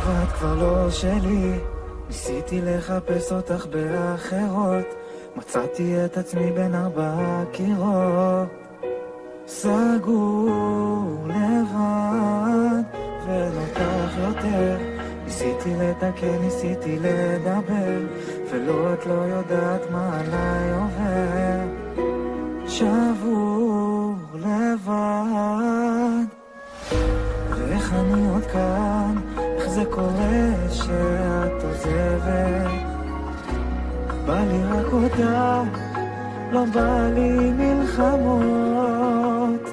ואת כבר לא שלי, ניסיתי לחפש אותך באחרות, מצאתי את עצמי בין 4 קירות, סגור לבד ואין אותך יותר. ניסיתי לתקן, ניסיתי לדבר, ולא את לא יודעת מה עליי עובר. שבור לבד, ואיך אני עוד כאן, איך זה קורה שאת עוזבת. בא לי רק אותה, לא בא לי מלחמות.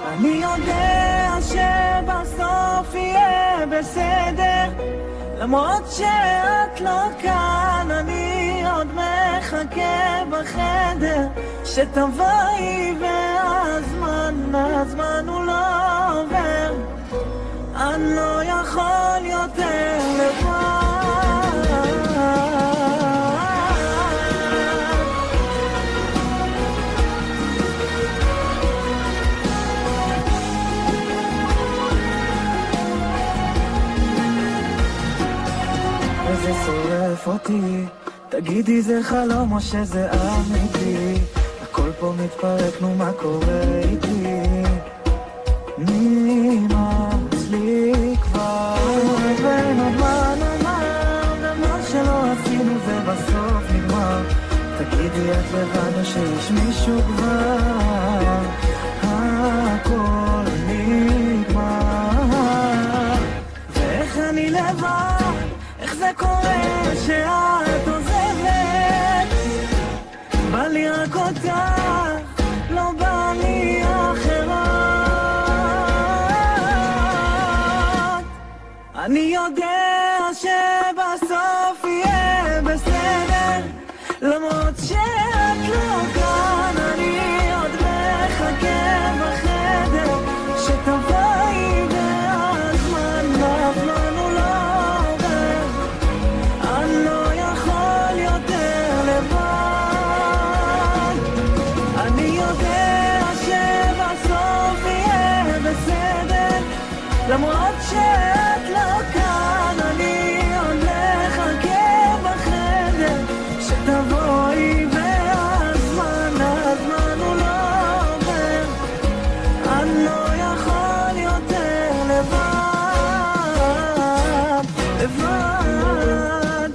אני יודע שבסוף יהיה בסדר, למרות שאת לא כאן. אני עוד מחכה בחדר שתבואי, והזמן הוא לא עובר. אני לא יכול יותר לבד. וזה שורף אותי, תגידי זה חלום או שזה אמיתי? הכל פה מתפרק, נו מה קורה איתי? נמאס לי כבר, ואין עוד מה נאמר, ומה שלא עשינו זה בסוף נגמר. תגידי את לבד שיש מישהו כבר, הכל נגמר. ואיך אני לבד, איך זה קורה שאת עוזבת? בא לי רק אותך, לא בא לי אחרות. אני יודע שבסוף יהיה בסדר, למרות שאת לא כאן. אני עוד מחכה בחדר שתבואי, והזמן הוא לא עובר. אני לא יכול יותר לבד. אני יודע שבסוף יהיה בסדר, למרות שאת לא כאן. אני עוד מחכה בחדר שתבואי, והזמן הוא לא עובר. אני לא יכול יותר לבד, לבד.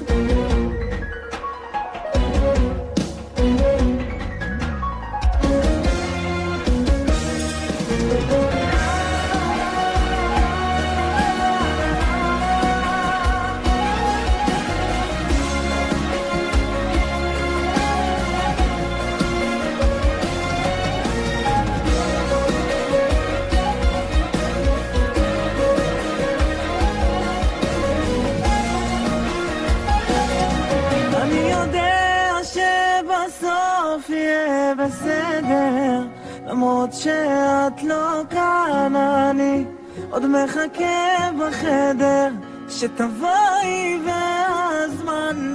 אני יודע שבסוף יהיה בסדר, למרות שאת לא כאן. אני עוד מחכה בחדר שתבואי, והזמן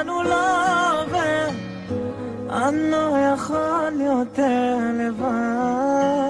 הוא לא עובר. אני לא יכול יותר לבד.